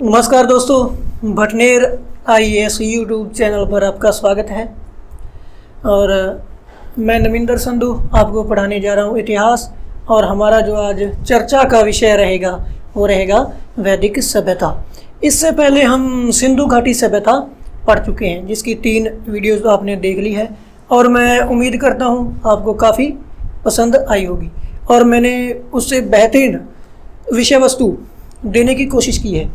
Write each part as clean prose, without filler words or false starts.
नमस्कार दोस्तों, Bhatner IAS YouTube channel पर आपका स्वागत है। और मैं नमिंदर संधू आपको पढ़ाने जा रहा हूँ इतिहास। और हमारा जो आज चर्चा का विषय रहेगा वो रहेगा वैदिक सभ्यता। इससे पहले हम सिंधु घाटी सभ्यता पढ़ चुके हैं, जिसकी 3 वीडियोज़ आपने देख ली है और मैं उम्मीद करता हूँ आपको काफ़ी पसंद आई होगी। और मैंने उससे बेहतरीन विषय वस्तु देने की कोशिश की है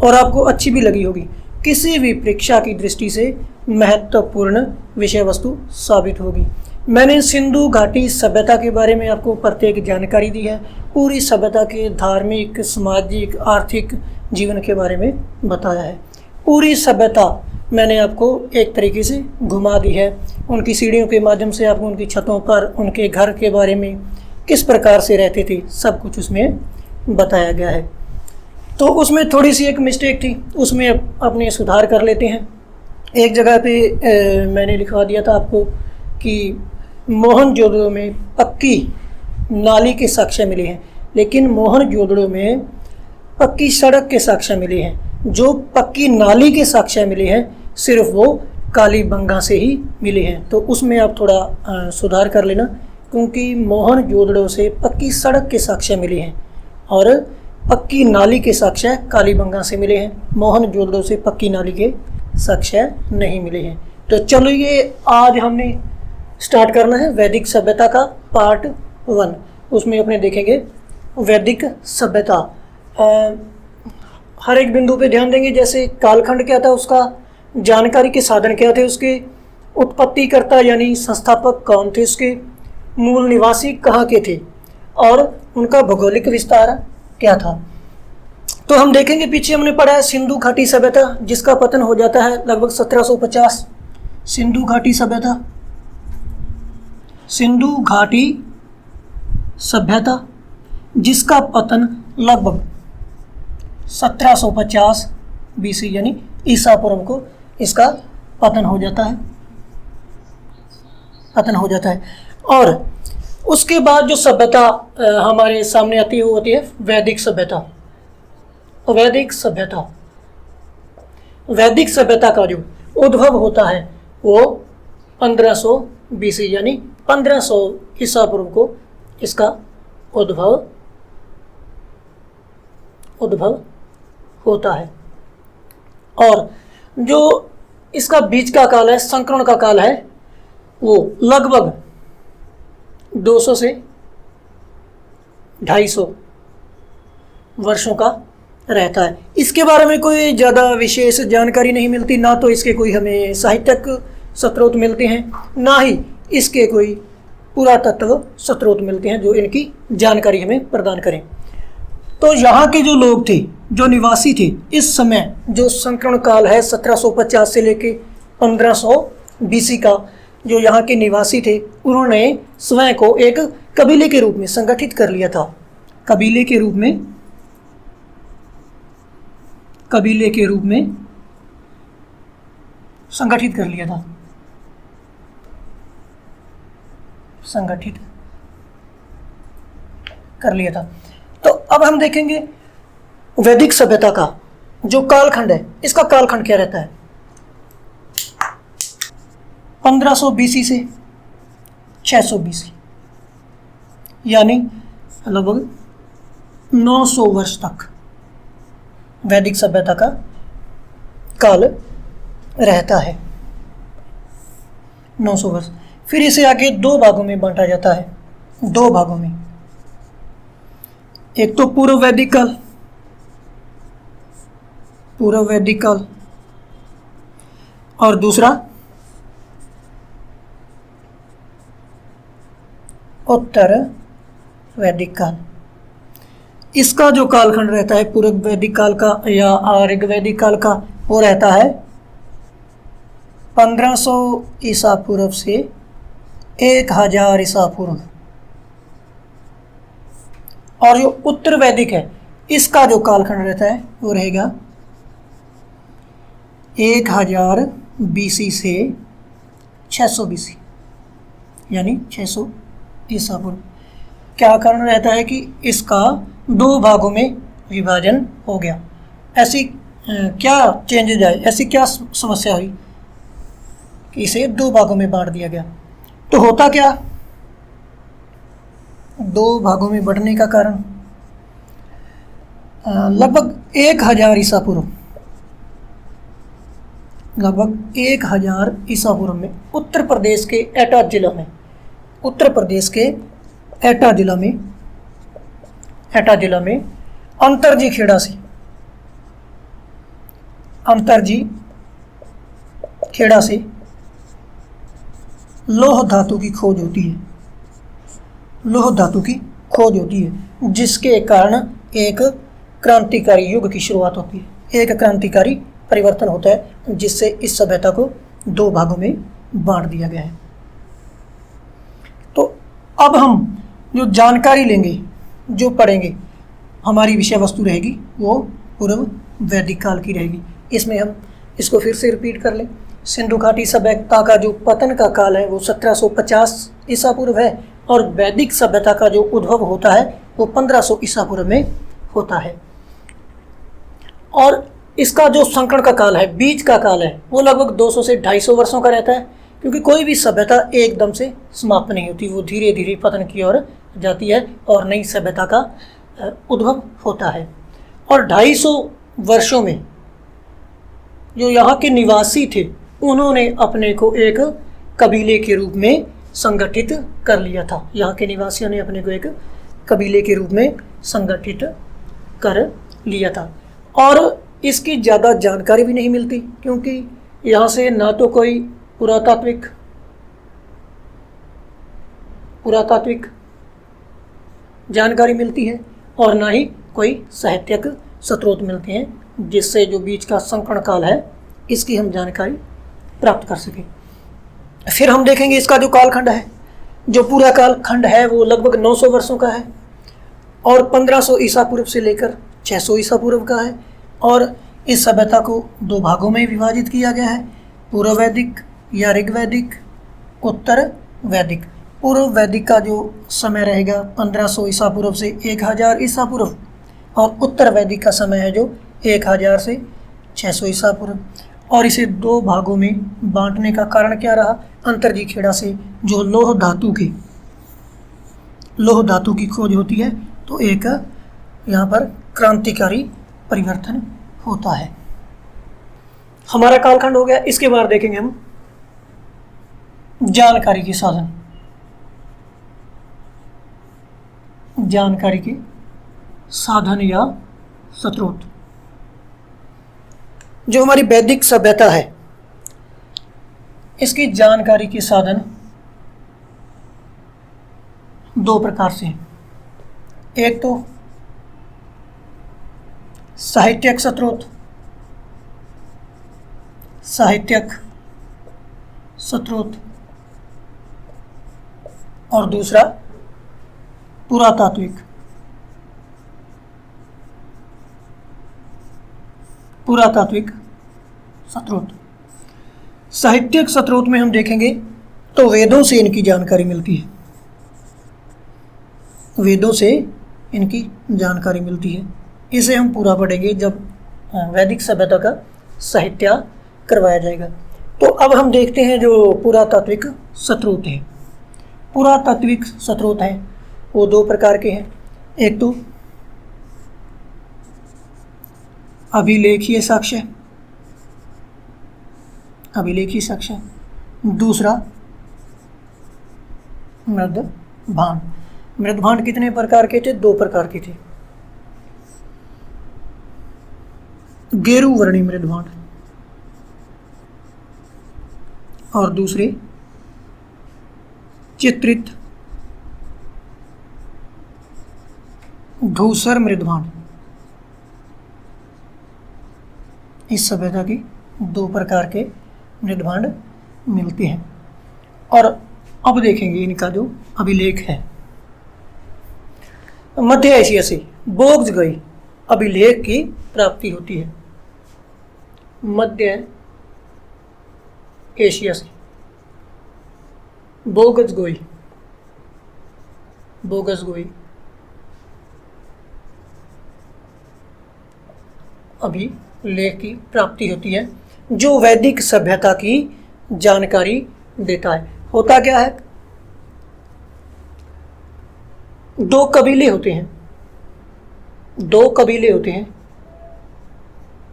और आपको अच्छी भी लगी होगी। किसी भी परीक्षा की दृष्टि से महत्वपूर्ण विषय वस्तु साबित होगी। मैंने सिंधु घाटी सभ्यता के बारे में आपको प्रत्येक जानकारी दी है। पूरी सभ्यता के धार्मिक, सामाजिक, आर्थिक जीवन के बारे में बताया है। पूरी सभ्यता मैंने आपको एक तरीके से घुमा दी है। उनकी सीढ़ियों के माध्यम से आपको उनकी छतों पर उनके घर के बारे में किस प्रकार से रहते थे सब कुछ उसमें बताया गया है। तो उसमें थोड़ी सी एक मिस्टेक थी, उसमें अपने सुधार कर लेते हैं। एक जगह पे मैंने लिखवा दिया था आपको कि मोहनजोदड़ो में पक्की नाली के साक्ष्य मिले हैं, लेकिन मोहनजोदड़ो में पक्की सड़क के साक्ष्य मिले हैं। जो पक्की नाली के साक्ष्य मिले हैं सिर्फ वो कालीबंगा से ही मिले हैं। तो उसमें आप थोड़ा सुधार कर लेना, क्योंकि मोहनजोदड़ो से पक्की सड़क के साक्ष्य मिले हैं और पक्की नाली के साक्ष्य कालीबंगा से मिले हैं। मोहनजोदड़ो से पक्की नाली के साक्ष्य नहीं मिले हैं। तो चलो ये आज हमने स्टार्ट करना है वैदिक सभ्यता का पार्ट 1। उसमें अपने देखेंगे वैदिक सभ्यता। हर एक बिंदु पे ध्यान देंगे, जैसे कालखंड क्या था, उसका जानकारी के साधन क्या थे, उसके उत्पत्तिकर्ता यानी संस्थापक कौन थे, उसके मूल निवासी कहाँ के थे और उनका भौगोलिक विस्तार क्या था। तो हम देखेंगे, पीछे हमने पढ़ा है सिंधु घाटी सभ्यता, जिसका पतन हो जाता है लगभग 1750। सिंधु घाटी सभ्यता, सिंधु घाटी सभ्यता जिसका पतन लगभग 1750 बीसी यानी ईसा पूर्व को इसका पतन हो जाता है। और उसके बाद जो सभ्यता हमारे सामने आती है वो होती है वैदिक सभ्यता। वैदिक सभ्यता का जो उद्भव होता है वो 1500 बीसी यानी 1500 ईसा पूर्व को इसका उद्भव होता है। और जो इसका बीच का काल है, संक्रमण का काल है, वो लगभग 200 से 250 वर्षों का रहता है। इसके बारे में कोई ज़्यादा विशेष जानकारी नहीं मिलती, ना तो इसके कोई हमें साहित्यिक स्रोत मिलते हैं, ना ही इसके कोई पुरातत्व स्रोत मिलते हैं जो इनकी जानकारी हमें प्रदान करें। तो यहाँ के जो लोग थे, जो निवासी थे, इस समय जो संक्रमण काल है 1750 से लेके 1500 बीसी का, जो यहाँ के निवासी थे, उन्होंने स्वयं को एक कबीले के रूप में संगठित कर लिया था। कबीले के रूप में संगठित कर लिया था। तो अब हम देखेंगे वैदिक सभ्यता का जो कालखंड है, इसका कालखंड क्या रहता है। 1500 बीसी से 600 बीसी यानी लगभग 900 वर्ष तक वैदिक सभ्यता का काल रहता है। 900 वर्ष। फिर इसे आगे 2 भागों में बांटा जाता है। 2 भागों में, एक तो पूर्व वैदिक काल और दूसरा उत्तर वैदिक काल। इसका जो कालखंड रहता है पूर्व वैदिक काल का या आर्य वैदिक काल का, वो रहता है 1500 ईसा पूर्व से 1000 ईसा पूर्व। और जो उत्तर वैदिक है, इसका जो कालखंड रहता है वो रहेगा 1000 बीसी से 600 बीसी यानी 600 ईसा पूर्व। क्या कारण रहता है कि इसका 2 भागों में विभाजन हो गया। ऐसी क्या चेंजेज आए, ऐसी क्या समस्या हुई कि इसे दो भागों में बांट दिया गया। तो होता क्या, दो भागों में बढ़ने का कारण लगभग 1000 ईसा पूर्व, लगभग 1000 ईसा पूर्व में उत्तर प्रदेश के एटा जिला में, उत्तर प्रदेश के एटा जिला में अंतरजी खेड़ा से, अंतरजी खेड़ा से लौह धातु की खोज होती है, लौह धातु की खोज होती है, जिसके कारण एक क्रांतिकारी युग की शुरुआत होती है, एक क्रांतिकारी परिवर्तन होता है, जिससे इस सभ्यता को दो भागों में बांट दिया गया है। तो अब हम जो जानकारी लेंगे, जो पढ़ेंगे, हमारी विषय वस्तु रहेगी वो पूर्व वैदिक काल की रहेगी। इसमें हम इसको फिर से रिपीट कर लें। सिंधु घाटी सभ्यता का जो पतन का काल है वो 1750 ईसा पूर्व है, और वैदिक सभ्यता का जो उद्भव होता है वो 1500 ईसा पूर्व में होता है। और इसका जो संकरण का काल है, बीच का काल है, वो लगभग 200 से 250 वर्षों का रहता है, क्योंकि कोई भी सभ्यता एकदम से समाप्त नहीं होती, वो धीरे धीरे पतन की ओर जाती है और नई सभ्यता का उद्भव होता है। और 250 वर्षों में जो यहाँ के निवासी थे उन्होंने अपने को एक कबीले के रूप में संगठित कर लिया था, यहाँ के निवासियों ने अपने को एक कबीले के रूप में संगठित कर लिया था। और इसकी ज़्यादा जानकारी भी नहीं मिलती, क्योंकि यहाँ से ना तो कोई पुरातात्विक जानकारी मिलती है और ना ही कोई साहित्यिक स्रोत मिलते हैं, जिससे जो बीच का संकरण काल है इसकी हम जानकारी प्राप्त कर सकें। फिर हम देखेंगे इसका जो कालखंड है, जो पूरा कालखंड है वो लगभग 900 वर्षों का है, और 1500 ईसा पूर्व से लेकर 600 ईसा पूर्व का है। और इस सभ्यता को दो भागों में विभाजित किया गया है, पूर्व वैदिक या ऋग्वैदिक, उत्तर वैदिक। पूर्व वैदिक का जो समय रहेगा 1500 ईसा पूर्व से 1000 ईसा पूर्व, और उत्तर वैदिक का समय है जो 1000 से 600 ईसा पूर्व। और इसे दो भागों में बांटने का कारण क्या रहा, अंतरजी खेड़ा से जो लौह धातु की खोज होती है, तो एक यहाँ पर क्रांतिकारी परिवर्तन होता है। हमारा कालखंड हो गया। इसके बाद देखेंगे हम जानकारी के साधन, जानकारी के साधन या स्रोत। जो हमारी वैदिक सभ्यता है इसकी जानकारी के साधन दो प्रकार से हैं। एक तो साहित्यिक स्रोत, और दूसरा पुरातात्विक स्रोत। साहित्यिक स्रोत में हम देखेंगे तो वेदों से इनकी जानकारी मिलती है, वेदों से इनकी जानकारी मिलती है। इसे हम पूरा पढ़ेंगे जब वैदिक सभ्यता का साहित्य करवाया जाएगा। तो अब हम देखते हैं जो पुरातात्विक स्रोत हैं। पुरातात्विक स्रोत हैं वो दो प्रकार के हैं। एक तो अभिलेखीय साक्ष्य, दूसरा मृदभांड। मृदभांड कितने प्रकार के थे? दो प्रकार के थे। गेरुवर्णी मृदभांड और दूसरे चित्रित धूसर मृदभांड। इस सभ्यता की दो प्रकार के मृदभांड मिलते हैं। और अब देखेंगे इनका जो अभिलेख है। मध्य एशिया से बोग्जगई अभिलेख की प्राप्ति होती है। मध्य एशिया से बोगजगोई अभिलेख की प्राप्ति होती है जो वैदिक सभ्यता की जानकारी देता है। होता क्या है, दो कबीले होते हैं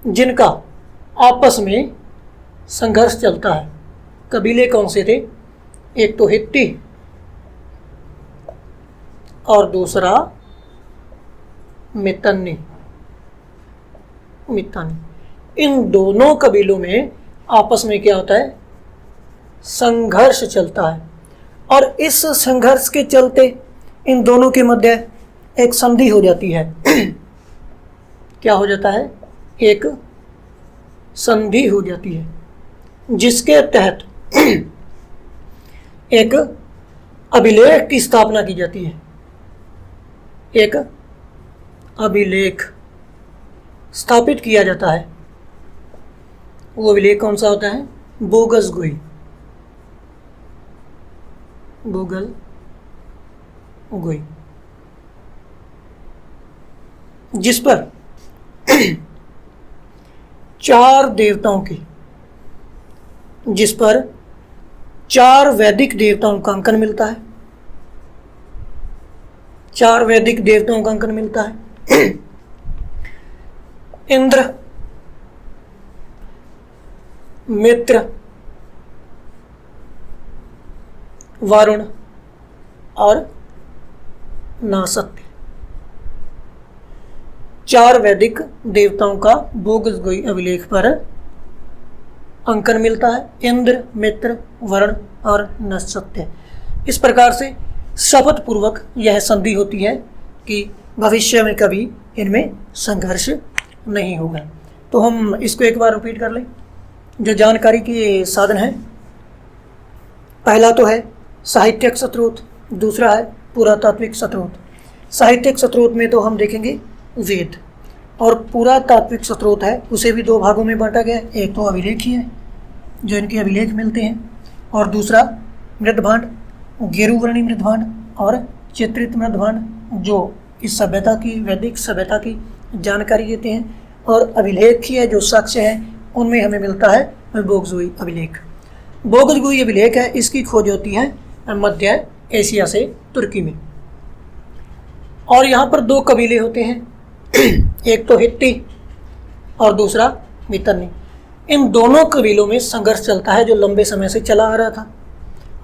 जिनका आपस में संघर्ष चलता है। कबीले कौन से थे? एक तो हित्ती और दूसरा मितानी। इन दोनों कबीलों में आपस में क्या होता है? संघर्ष चलता है। और इस संघर्ष के चलते इन दोनों के मध्य एक संधि हो जाती है। क्या हो जाता है? एक संधि हो जाती है जिसके तहत एक अभिलेख की स्थापना की जाती है। एक अभिलेख स्थापित किया जाता है। वो अभिलेख कौन सा होता है? बोगसगुई। जिस पर 4 देवताओं की, जिस पर 4 वैदिक देवताओं का अंकन मिलता है। 4 वैदिक देवताओं का अंकन मिलता है। इंद्र, मित्र, वरुण और नासत्य। 4 वैदिक देवताओं का बोगसगुई अभिलेख पर अंकन मिलता है। इंद्र, मित्र, वरुण और नासत्य। इस प्रकार से शपथ पूर्वक यह संधि होती है कि भविष्य में कभी इनमें संघर्ष नहीं होगा। तो हम इसको एक बार रिपीट कर लें। जो जानकारी के साधन हैं, पहला तो है साहित्यिक स्रोत, दूसरा है पुरातात्विक स्रोत। साहित्यिक स्रोत में तो हम देखेंगे वेद, और पुरातात्विक स्रोत है उसे भी 2 भागों में बांटा गया है। एक तो अभिलेख ही है जो इनके अभिलेख मिलते हैं, और दूसरा मृदभांड, गेरुवर्णी मृदभांड और चित्रित मृदभांड जो इस सभ्यता की, वैदिक सभ्यता की जानकारी देते हैं। और अभिलेख ही है जो साक्ष्य है, उनमें हमें मिलता है बोगसगुई अभिलेख। बोगसगुई अभिलेख है, इसकी खोज होती है मध्य एशिया से तुर्की में। और यहाँ पर 2 कबीले होते हैं, एक तो हित्ती और दूसरा मितानी। इन दोनों कबीलों में संघर्ष चलता है जो लंबे समय से चला आ रहा था।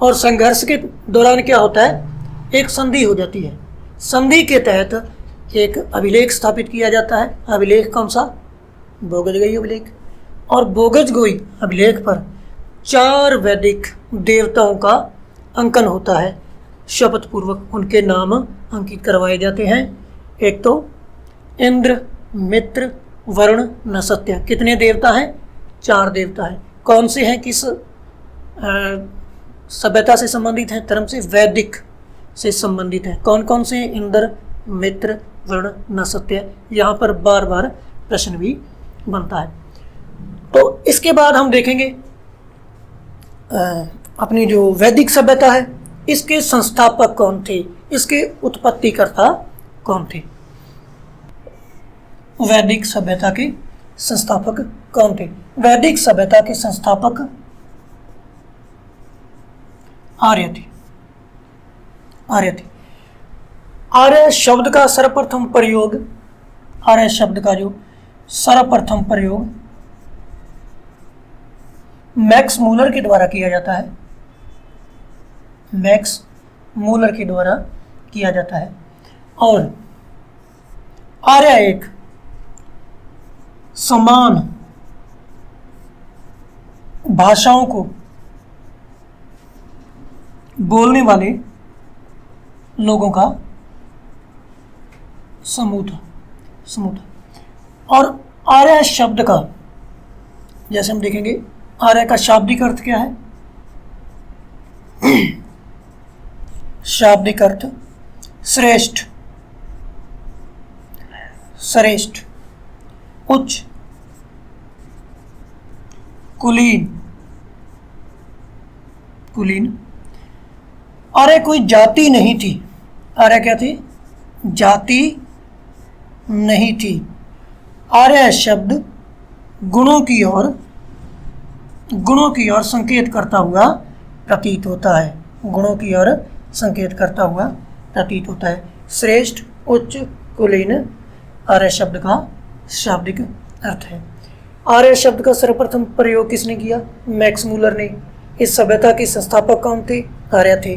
और संघर्ष के दौरान क्या होता है? एक संधि हो जाती है। संधि के तहत एक अभिलेख स्थापित किया जाता है। अभिलेख कौन सा? बोगसगुई अभिलेख। और बोगसगुई अभिलेख पर 4 वैदिक देवताओं का अंकन होता है। शपथ पूर्वक उनके नाम अंकित करवाए जाते हैं। एक तो इंद्र, मित्र, वरुण, नासत्य। कितने देवता हैं? 4 देवता हैं। कौन से हैं? किस सभ्यता से संबंधित हैं? धर्म से, वैदिक से संबंधित हैं। कौन कौन से? इंद्र, मित्र, वरुण, नासत्य। यहाँ पर बार बार प्रश्न भी बनता है। तो इसके बाद हम देखेंगे अपनी जो वैदिक सभ्यता है, इसके संस्थापक कौन थे, इसके उत्पत्तिकर्ता कौन थे। वैदिक सभ्यता के संस्थापक कौन थे? वैदिक सभ्यता के संस्थापक आर्य थे। आर्य शब्द का सर्वप्रथम प्रयोग, आर्य शब्द का जो सर्वप्रथम प्रयोग मैक्स मूलर के द्वारा किया जाता है। मैक्स मूलर के द्वारा किया जाता है। और आर्य एक समान भाषाओं को बोलने वाले लोगों का समूह था। और आर्य शब्द का, जैसे हम देखेंगे, आर्य का शाब्दिक अर्थ क्या है? शाब्दिक अर्थ श्रेष्ठ, उच्च, कुलीन। आर्य कोई जाति नहीं थी। आर्य क्या थी? जाति नहीं थी। आर्य शब्द गुणों की ओर संकेत करता हुआ प्रतीत होता है। गुणों की ओर संकेत करता हुआ प्रतीत होता है। श्रेष्ठ, उच्च, कुलीन आर्य शब्द का शाब्दिक अर्थ है। आर्य शब्द का सर्वप्रथम प्रयोग किसने किया? मैक्स मूलर ने। इस सभ्यता के संस्थापक कौन थे? आर्य थे।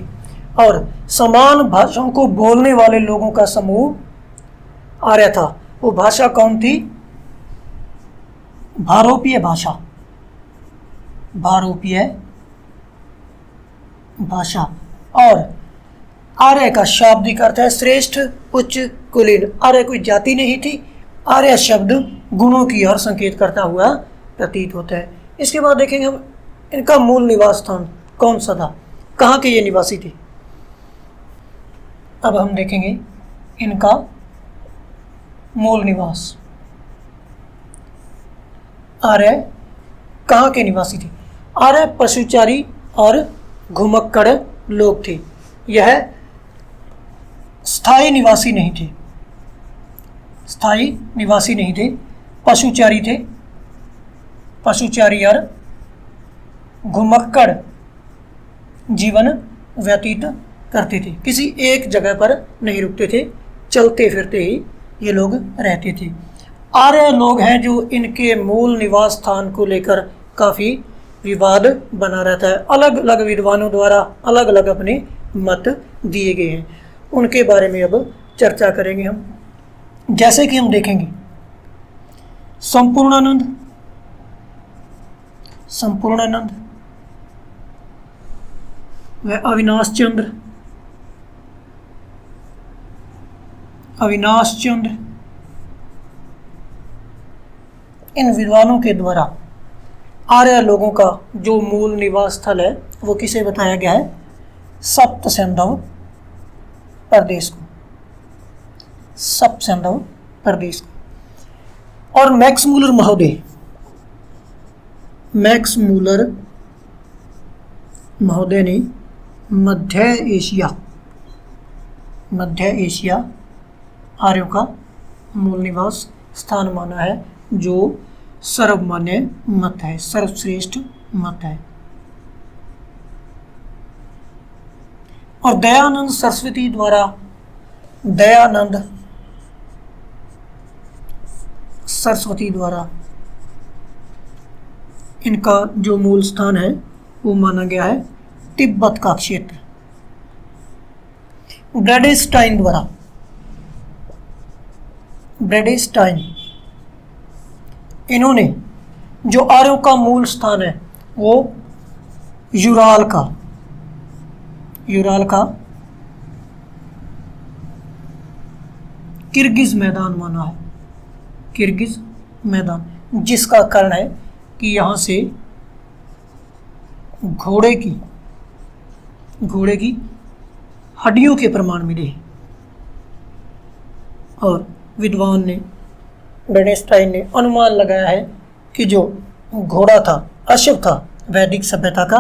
और समान भाषाओं को बोलने वाले लोगों का समूह आर्य था। वो भाषा कौन थी? भारोपीय भाषा। भारोपीय भाषा। और आर्य का शाब्दिक अर्थ है श्रेष्ठ, उच्च, कुलीन। आर्य कोई जाति नहीं थी। आर्य शब्द गुणों की ओर संकेत करता हुआ प्रतीत होता है। इसके बाद देखेंगे हम इनका मूल निवास स्थान कौन सा था, कहाँ के ये निवासी थे। अब हम देखेंगे इनका मूल निवास। आर्य कहाँ के निवासी थे? आर्य पशुचारी और घुमक्कड़ लोग थे। यह स्थायी निवासी नहीं थे। स्थायी निवासी नहीं थे, पशुचारी थे। पशुचारी और घुमक्कड़ जीवन व्यतीत करते थे। किसी एक जगह पर नहीं रुकते थे, चलते फिरते ही ये लोग रहते थे। आर्य लोग हैं जो इनके मूल निवास स्थान को लेकर काफ़ी विवाद बना रहता है। अलग अलग विद्वानों द्वारा अलग अलग अपने मत दिए गए हैं। उनके बारे में अब चर्चा करेंगे हम। जैसे कि हम देखेंगे संपूर्णानंद, व अविनाश चंद्र, इन विद्वानों के द्वारा आर्य लोगों का जो मूल निवास स्थल है वो किसे बताया गया है? सप्त सिंधु प्रदेश को। सप्त सिंधु प्रदेश को। और मैक्स मूलर महोदय ने मध्य एशिया आर्यों का मूल निवास स्थान माना है, जो सर्वमान्य मत है, सर्वश्रेष्ठ मत है। और दयानंद सरस्वती द्वारा इनका जो मूल स्थान है वो माना गया है तिब्बत का क्षेत्र। ब्रैडेस्टाइन इन्होंने जो आर्यों का मूल स्थान है वो यूराल का किर्गिज मैदान माना है। किर्गिज मैदान, जिसका कारण है कि यहाँ से घोड़े की हड्डियों के प्रमाण मिले हैं। और विद्वान ने ब्रैडेस्टाइन ने अनुमान लगाया है कि जो घोड़ा था अश्व था, वैदिक सभ्यता का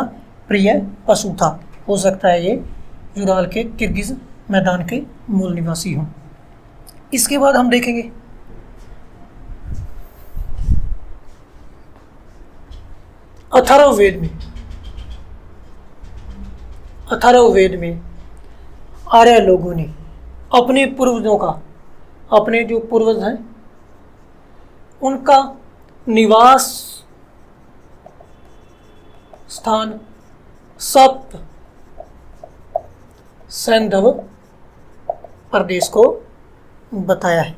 प्रिय पशु था। हो सकता है ये यूराल के किर्गिज मैदान के मूल निवासी हों। इसके बाद हम देखेंगे अथर्व वेद में आर्य लोगों ने अपने पूर्वजों का, अपने जो पूर्वज हैं उनका निवास स्थान सप्त सिंधु प्रदेश को बताया है।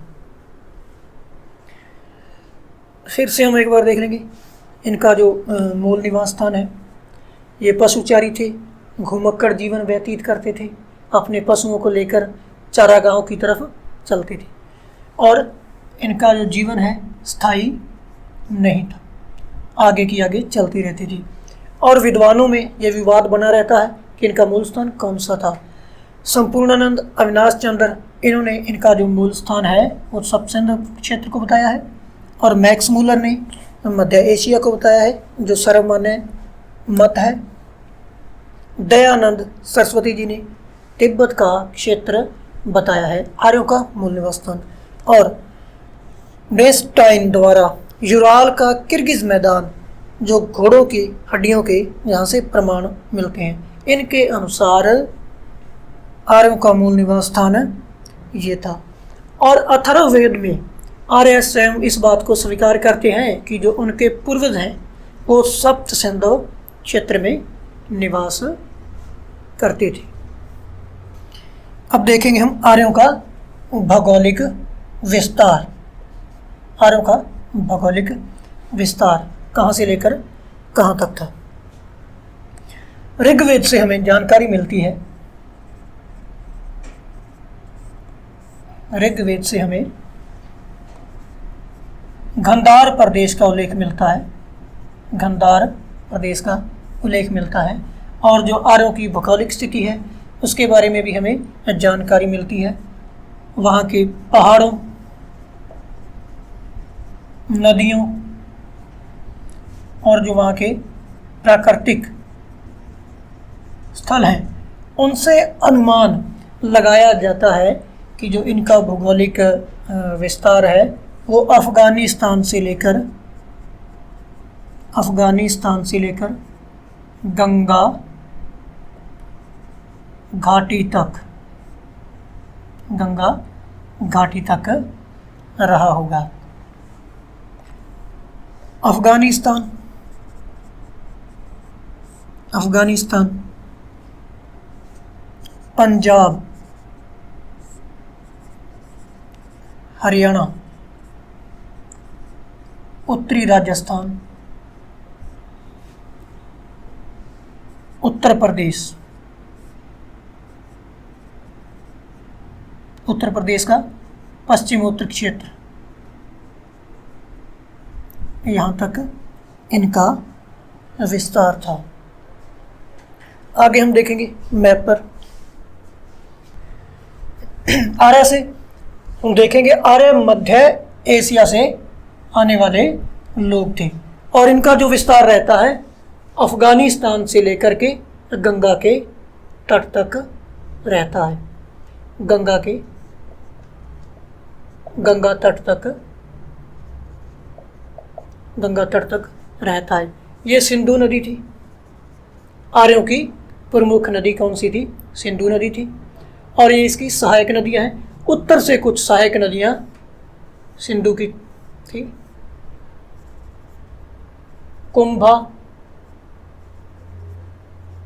फिर से हम एक बार देख लेंगे इनका जो मूल निवास स्थान है। ये पशुचारी थे, घुमक्कड़ जीवन व्यतीत करते थे, अपने पशुओं को लेकर चारागाहों की तरफ चलते थे। और इनका जो जीवन है स्थायी नहीं था, आगे की आगे चलती रहती थी। और विद्वानों में यह विवाद बना रहता है कि इनका मूल स्थान कौन सा था। संपूर्णानंद, अविनाश चंद्र, इन्होंने इनका जो मूल स्थान है वो सब सिंधु क्षेत्र को बताया है। और मैक्स मूलर ने मध्य एशिया को बताया है, जो सर्वमान्य मत है। दयानंद सरस्वती जी ने तिब्बत का क्षेत्र बताया है आर्यों का मूल निवास स्थान। और बेस्टाइन द्वारा यूराल का किर्गिज मैदान, जो घोड़ों की हड्डियों के यहाँ से प्रमाण मिलते हैं, इनके अनुसार आर्यों का मूल निवास स्थान ये था। और अथर्ववेद में आर्य स्वयं इस बात को स्वीकार करते हैं कि जो उनके पूर्वज हैं वो सप्त सिंधु क्षेत्र में निवास करते थे। अब देखेंगे हम आर्यों का भौगोलिक विस्तार। आर्यों का भौगोलिक विस्तार कहाँ से लेकर कहाँ तक था। ऋग्वेद से हमें जानकारी मिलती है, ऋग्वेद से हमें गंधार प्रदेश का उल्लेख मिलता है, गंधार प्रदेश का उल्लेख मिलता है। और जो आर्यों की भौगोलिक स्थिति है उसके बारे में भी हमें जानकारी मिलती है। वहाँ के पहाड़ों, नदियों और जो वहाँ के प्राकृतिक स्थल हैं उनसे अनुमान लगाया जाता है कि जो इनका भौगोलिक विस्तार है वो अफ़गानिस्तान से लेकर गंगा घाटी तक रहा होगा। अफ़गानिस्तान, पंजाब, हरियाणा, उत्तरी राजस्थान, उत्तर प्रदेश का पश्चिमोत्तर क्षेत्र, यहाँ तक इनका विस्तार था। आगे हम देखेंगे मैप पर आर्य से हम देखेंगे आर्य मध्य एशिया से आने वाले लोग थे और इनका जो विस्तार रहता है अफ़गानिस्तान से लेकर के गंगा के तट तक रहता है। गंगा तट तक रहता है। ये सिंधु नदी थी। आर्यों की प्रमुख नदी कौन सी थी? सिंधु नदी थी। और ये इसकी सहायक नदियां हैं। उत्तर से कुछ सहायक नदियां सिंधु की थी। कुंभा,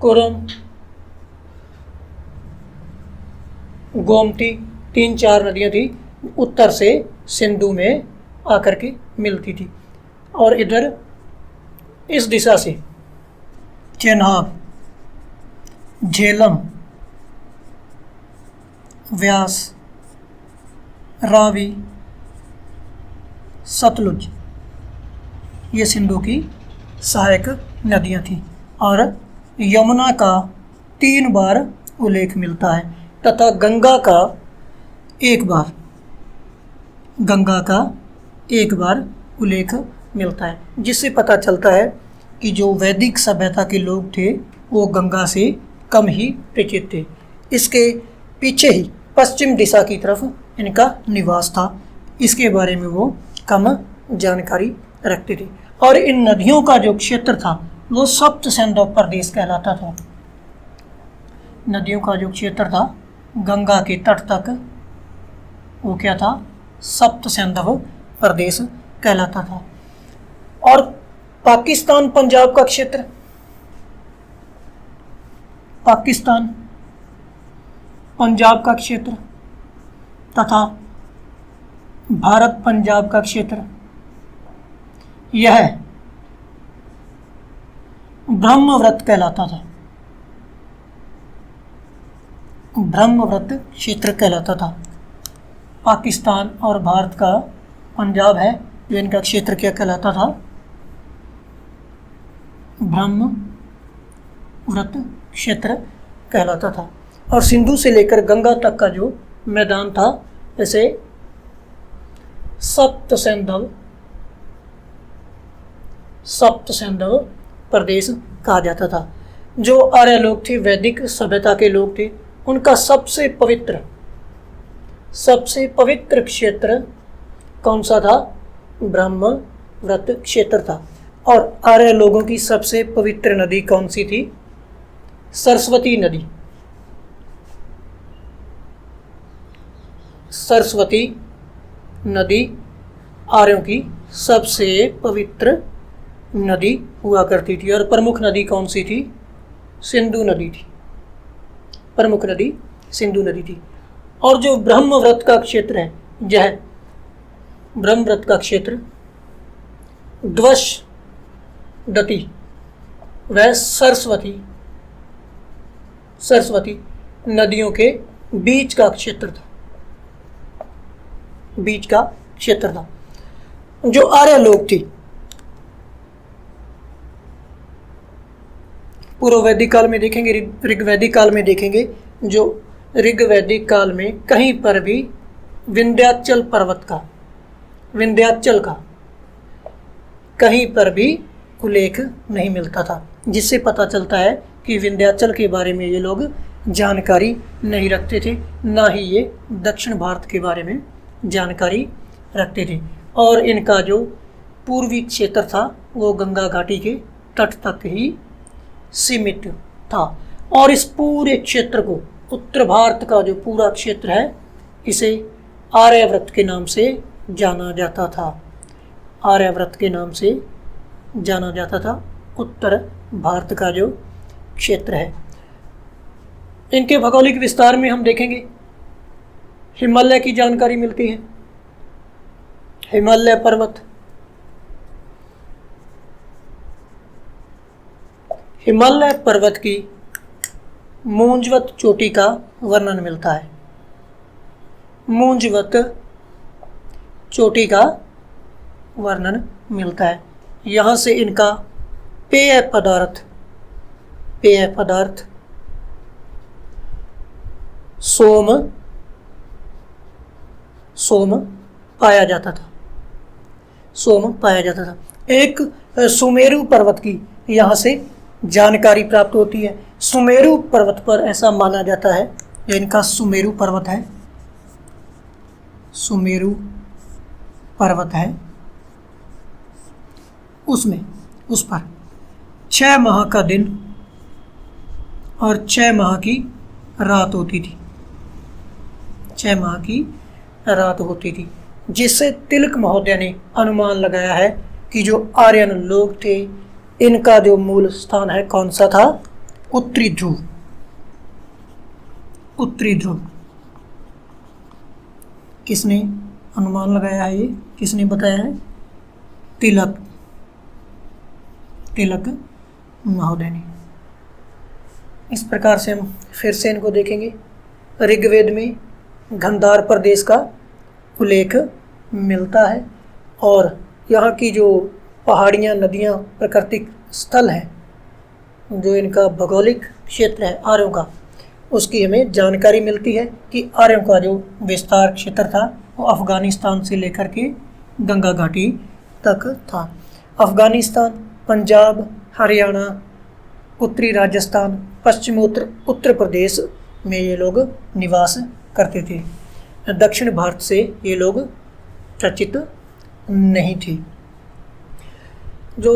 कुरम, गोमती, 3-4 नदियां थी उत्तर से सिंधु में आकर के मिलती थी। और इधर इस दिशा से चेनाब, झेलम, व्यास, रावी, सतलुज, ये सिंधु की सहायक नदियां थीं। और यमुना का 3 बार उल्लेख मिलता है तथा गंगा का एक बार उल्लेख मिलता है, जिससे पता चलता है कि जो वैदिक सभ्यता के लोग थे वो गंगा से कम ही परिचित थे। इसके पीछे ही पश्चिम दिशा की तरफ इनका निवास था। इसके बारे में वो कम जानकारी रखते थे। और इन नदियों का जो क्षेत्र था वो सप्त सिंधु प्रदेश कहलाता था। नदियों का जो क्षेत्र था गंगा के तट तक वो क्या था? सप्त सिंधु प्रदेश कहलाता था। और पाकिस्तान पंजाब का क्षेत्र, पाकिस्तान पंजाब का क्षेत्र तथा भारत पंजाब का क्षेत्र, यह ब्रह्मव्रत कहलाता था। ब्रह्मव्रत क्षेत्र कहलाता था। पाकिस्तान और भारत का पंजाब है जो इनका क्षेत्र क्या कहलाता था? ब्रह्मव्रत क्षेत्र कहलाता था। और सिंधु से लेकर गंगा तक का जो मैदान था इसे सप्त सिंधु प्रदेश कहा जाता था। जो आर्य लोग थे, वैदिक सभ्यता के लोग थे, उनका सबसे पवित्र क्षेत्र कौन सा था? ब्रह्मव्रत क्षेत्र था। और आर्य लोगों की सबसे पवित्र नदी कौन सी थी? सरस्वती नदी। सरस्वती नदी आर्यों की सबसे पवित्र नदी हुआ करती थी। और प्रमुख नदी कौन सी थी? सिंधु नदी थी। प्रमुख नदी सिंधु नदी थी। और जो ब्रह्मव्रत का क्षेत्र है, यह ब्रह्मव्रत का क्षेत्र द्वशदती व सरस्वती नदियों के बीच का क्षेत्र था। बीच का क्षेत्र था। जो आर्य लोग थी, पूर्व वैदिक काल में देखेंगे, ऋग्वैदिक काल में देखेंगे, जो ऋग्वैदिक काल में कहीं पर भी विंध्याचल पर्वत का, विंध्याचल का कहीं पर भी उल्लेख नहीं मिलता था, जिससे पता चलता है कि विंध्याचल के बारे में ये लोग जानकारी नहीं रखते थे, ना ही ये दक्षिण भारत के बारे में जानकारी रखते थे। और इनका जो पूर्वी क्षेत्र था वो गंगा घाटी के तट तक ही सीमित था। और इस पूरे क्षेत्र को, उत्तर भारत का जो पूरा क्षेत्र है, इसे आर्यव्रत के नाम से जाना जाता था। आर्यव्रत के नाम से जाना जाता था उत्तर भारत का जो क्षेत्र है। इनके भौगोलिक विस्तार में हम देखेंगे, हिमालय की जानकारी मिलती है। हिमालय पर्वत, हिमालय पर्वत की मूंजवत चोटी का वर्णन मिलता है। मूंजवत चोटी का वर्णन मिलता है। यहाँ से इनका पेय पदार्थ सोम पाया जाता था। सोम पाया जाता था। एक सुमेरु पर्वत की यहाँ से जानकारी प्राप्त होती है। सुमेरु पर्वत पर ऐसा माना जाता है, ये इनका सुमेरु पर्वत है, सुमेरु पर्वत है, उस पर 6 माह का दिन और 6 माह की रात होती थी। 6 माह की रात होती थी, जिससे तिलक महोदय ने अनुमान लगाया है कि जो आर्यन लोग थे, इनका जो मूल स्थान है कौन सा था? उत्तरी ध्रुव। उत्तरी ध्रुव। किसने अनुमान लगाया है? ये किसने बताया है? तिलक महोदय ने। इस प्रकार से हम फिर से इनको देखेंगे। ऋग्वेद में गांधार प्रदेश का उल्लेख मिलता है, और यहाँ की जो पहाड़ियाँ, नदियाँ, प्राकृतिक स्थल हैं, जो इनका भौगोलिक क्षेत्र है आर्यों का, उसकी हमें जानकारी मिलती है कि आर्यों का जो विस्तार क्षेत्र था वो अफ़गानिस्तान से लेकर के गंगा घाटी तक था। अफ़गानिस्तान, पंजाब, हरियाणा, उत्तरी राजस्थान, पश्चिमोत्तर उत्तर प्रदेश में ये लोग निवास करते थे। दक्षिण भारत से ये लोग चर्चित नहीं थी। जो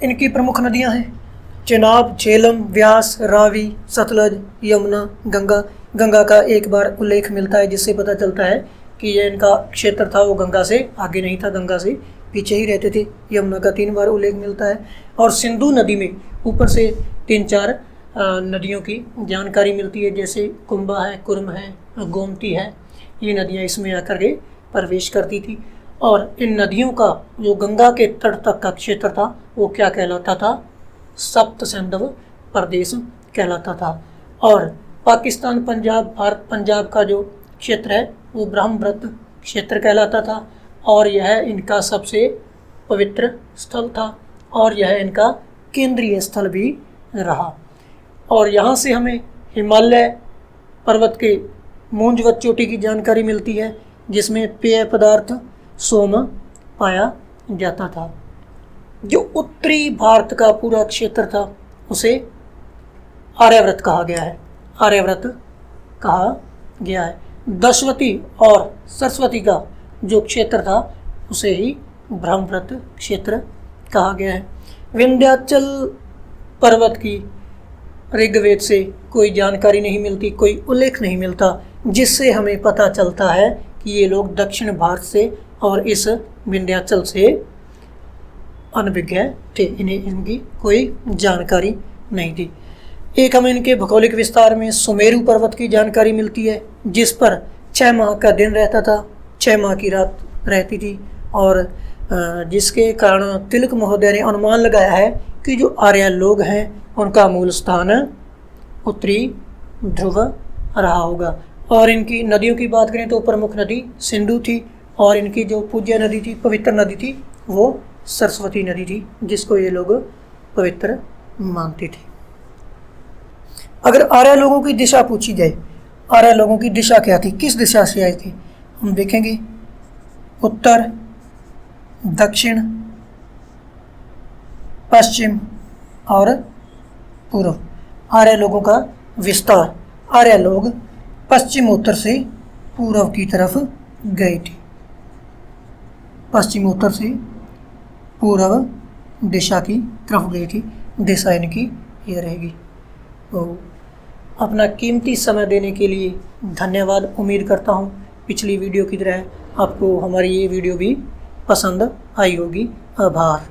इनकी प्रमुख नदियां हैं, चेनाब, झेलम, व्यास, रावी, सतलज, यमुना, गंगा। गंगा का एक बार उल्लेख मिलता है, जिससे पता चलता है कि ये इनका क्षेत्र था वो गंगा से आगे नहीं था, गंगा से पीछे ही रहते थे। यमुना का 3 बार उल्लेख मिलता है। और सिंधु नदी में ऊपर से 3-4 नदियों की जानकारी मिलती है, जैसे कुंभा है, कुर्म है, गोमती है। ये नदियाँ इसमें आकर के प्रवेश करती थी। और इन नदियों का जो गंगा के तट तक का क्षेत्र था वो क्या कहलाता था? सप्त सिंधु प्रदेश कहलाता था। और पाकिस्तान, पंजाब, भारत, पंजाब का जो क्षेत्र है वो ब्रह्मव्रत क्षेत्र कहलाता था, और यह इनका सबसे पवित्र स्थल था, और यह इनका केंद्रीय स्थल भी रहा। और यहाँ से हमें हिमालय पर्वत के मूंजवत चोटी की जानकारी मिलती है, जिसमें पेय पदार्थ सोम पाया जाता था। जो उत्तरी भारत का पूरा क्षेत्र था उसे आर्यव्रत कहा गया है। आर्यव्रत कहा गया है। दशवती और सरस्वती का जो क्षेत्र था उसे ही ब्रह्मव्रत क्षेत्र कहा गया है। विंध्याचल पर्वत की ऋग्वेद से कोई जानकारी नहीं मिलती, कोई उल्लेख नहीं मिलता, जिससे हमें पता चलता है कि ये लोग दक्षिण भारत से और इस विंध्याचल से अनभिज्ञ थे, इन्हें इनकी कोई जानकारी नहीं थी। एक हमें इनके भौगोलिक विस्तार में सुमेरु पर्वत की जानकारी मिलती है, जिस पर 6 माह का दिन रहता था, 6 माह की रात रहती थी, और जिसके कारण तिलक महोदय ने अनुमान लगाया है कि जो आर्य लोग हैं उनका मूल स्थान उत्तरी ध्रुव रहा होगा। और इनकी नदियों की बात करें तो प्रमुख नदी सिंधु थी, और इनकी जो पूज्य नदी थी, पवित्र नदी थी, वो सरस्वती नदी थी, जिसको ये लोग पवित्र मानते थे। अगर आर्य लोगों की दिशा पूछी जाए, आर्य लोगों की दिशा क्या थी, किस दिशा से आए थे, हम देखेंगे उत्तर, दक्षिण, पश्चिम और पूर्व। आर्य लोगों का विस्तार, आर्य लोग पश्चिम उत्तर से पूर्व की तरफ गए थे, पश्चिम उत्तर से पूर्व दिशा की तरफ गई थी। दिशा इनकी ये रहेगी। तो अपना कीमती समय देने के लिए धन्यवाद। उम्मीद करता हूँ पिछली वीडियो की तरह आपको हमारी ये वीडियो भी पसंद आई होगी। आभार।